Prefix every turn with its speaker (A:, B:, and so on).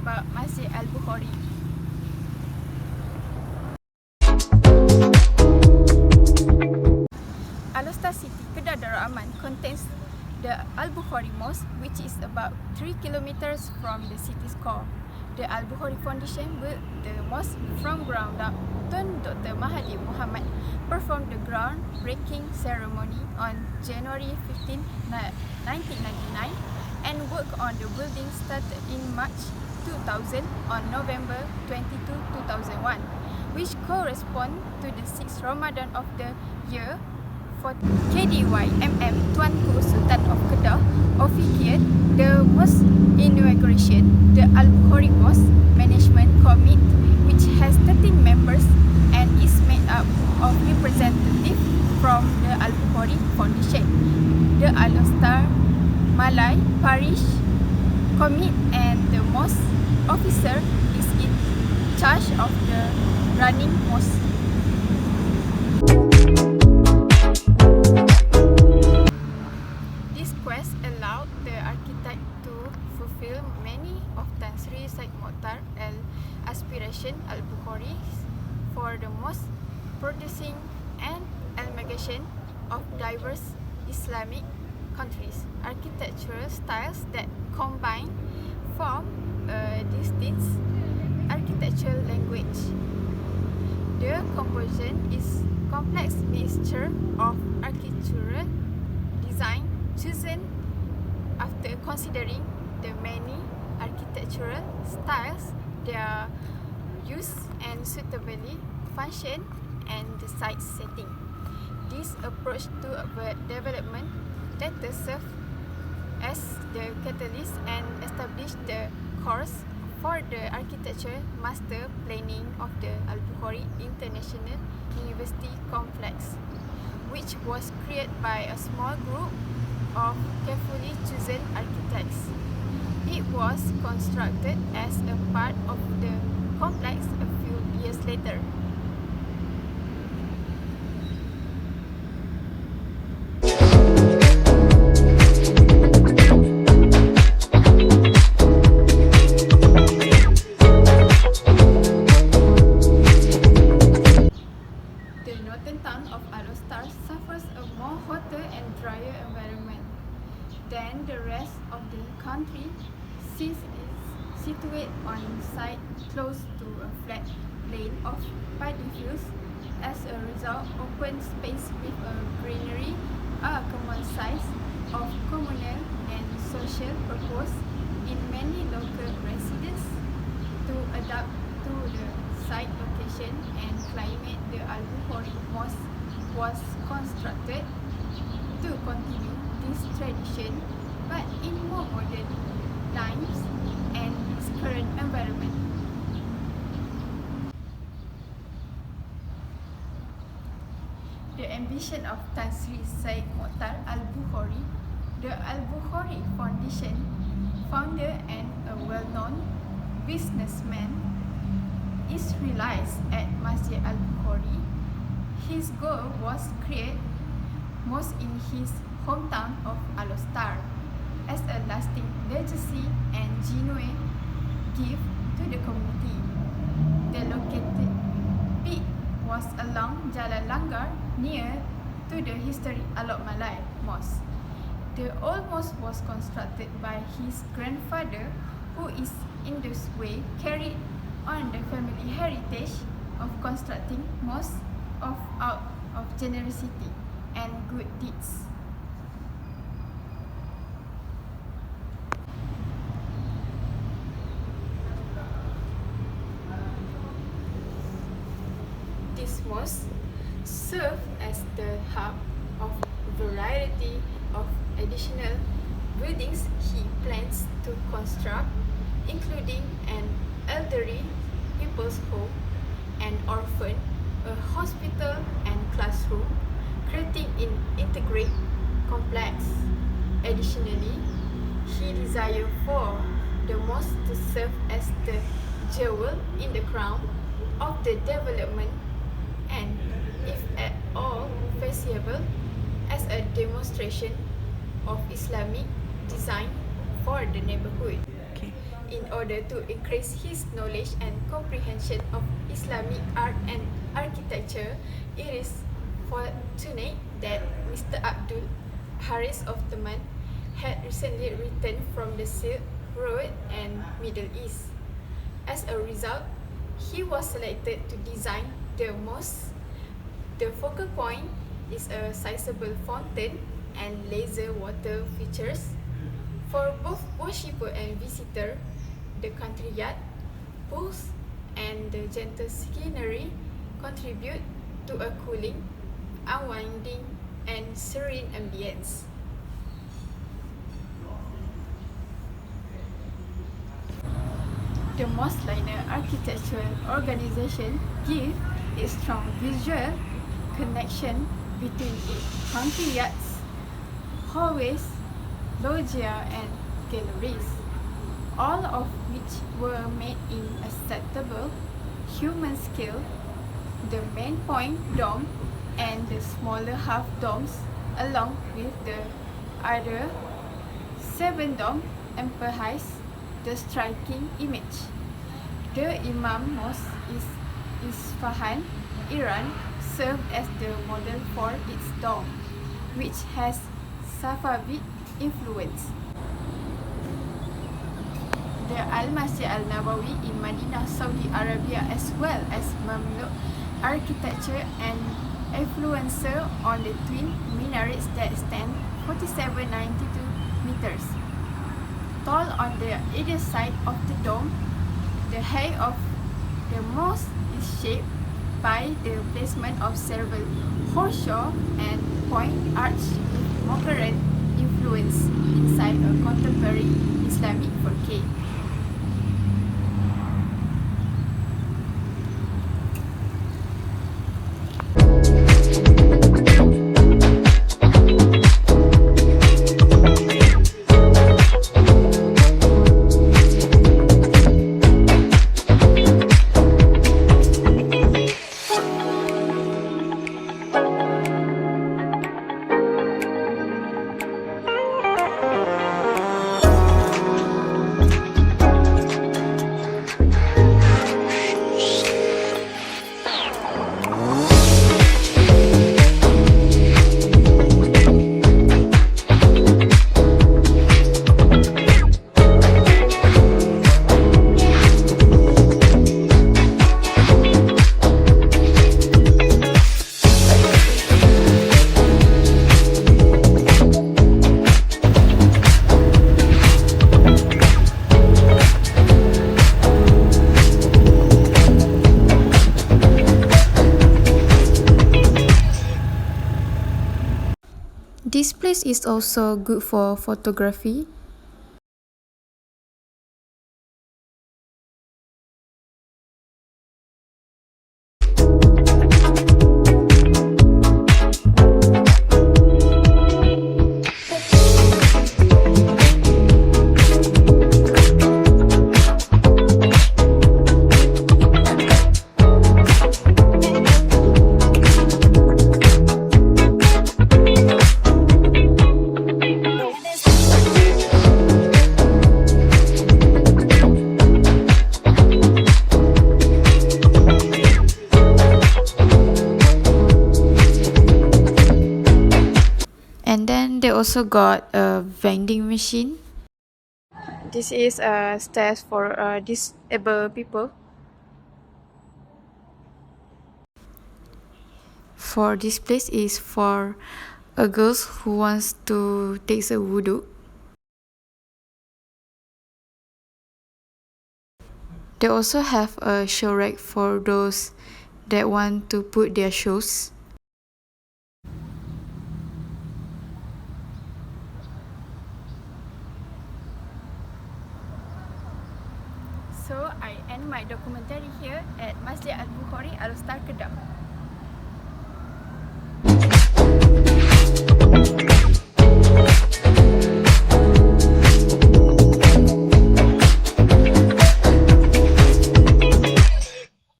A: about Masjid Al-Bukhary. Al-Bukhary City, Kedah Darul Aman contains the Al-Bukhary Mosque, which is about 3 kilometers from the city's core. The Al-Bukhary Foundation built the mosque from ground up. Tun Dr. Mahathir Mohamad performed the groundbreaking ceremony on January 15, 1999 and work on the building started in March 2000 on November 22, 2001, which correspond to the 6th Ramadan of the year. For KDYMM Tuanku Sultan of Kedah officiate the mosque inauguration. The Al-Bukhary Mosque Management Committee, which has 13 members and is made up of representatives from the Al-Bukhary Foundation, the Al-Star Malay Parish Committee, and the mosque officer is in charge of the running mosque. This quest allowed the architect to fulfill many of Tan Sri Said Mokhtar aspiration Al-Bukhary for the mosque, producing an amalgamation of diverse Islamic countries, architectural styles that combine form a distinct architectural language. The composition is complex mixture of architectural design chosen after considering the many architectural styles, their use and suitably function, and the site setting. This approach to development later served as the catalyst and established the course for the architecture master planning of the Al-Bukhary International University Complex, which was created by a small group of carefully chosen architects. It was constructed as a part of the complex a few years later. The northern town of Al-Star suffers a more hotter and drier environment than the rest of the country, since it is situated on site close to a flat plain of paddy fields. As a result, open space with a greenery are a common size of communal and social purpose in many local residents. To adapt to the site location and climate, the Al-Bukhary Mosque was constructed to continue this tradition, but in more modern times and its current environment. The ambition of Tan Sri Said Mokhtar Al-Bukhary, the Al-Bukhary Foundation founder and a well-known businessman, is realized at Masjid Al-Bukhary. His goal was to create mosque in his hometown of Al-Star as a lasting legacy and genuine gift to the community. The located peak was along Jalan Langgar near to the historic Alok Malay Mosque. The old mosque was constructed by his grandfather, who is in this way carried on the family heritage of constructing mosques out of generosity and good deeds. This mosque served as the hub of a variety of additional buildings he plans to construct, including an elderly people's home, an orphan, a hospital, and classroom, creating an integrated complex. Additionally, he desired for the mosque to serve as the jewel in the crown of the development and, if at all feasible, as a demonstration of Islamic design for the neighborhood.
B: Okay.
A: in order to increase his knowledge and comprehension of Islamic art and architecture. It is fortunate that Mr. Abdul Haris Ottoman had recently returned from the Silk Road and Middle East. As a result, he was selected to design the mosque. The focal point is a sizable fountain and laser water features. For both worshipper and visitor, the country yard, pools, and the gentle scenery contribute to a cooling, unwinding, and serene ambience. The Mosque Liner Architectural Organization gives a strong visual connection between its country yards, hallways, loggia, and galleries, all of which were made in acceptable human scale. The main point dome and the smaller half domes, along with the other 7 domes, emphasize the striking image. The Imam Mosque in Isfahan, Iran, served as the model for its dome, which has Safavid influence. The Al-Masjid Al-Nabawi in Madinah, Saudi Arabia, as well as Mamluk architecture and influencer on the twin minarets that stand 4792 meters tall on the either side of the dome. The height of the mosque is shaped by the placement of several horseshoe and point arch with Mocharan influence inside a contemporary Islamic facade. This place is also good for photography. And then they also got a vending machine. This is a stairs for disabled people. For this place is for a girls who wants to take a wudu. They also have a show rack for those that want to put their shoes. So I end my documentary here at Masjid Al-Bukhary, Al-Star, Kedah.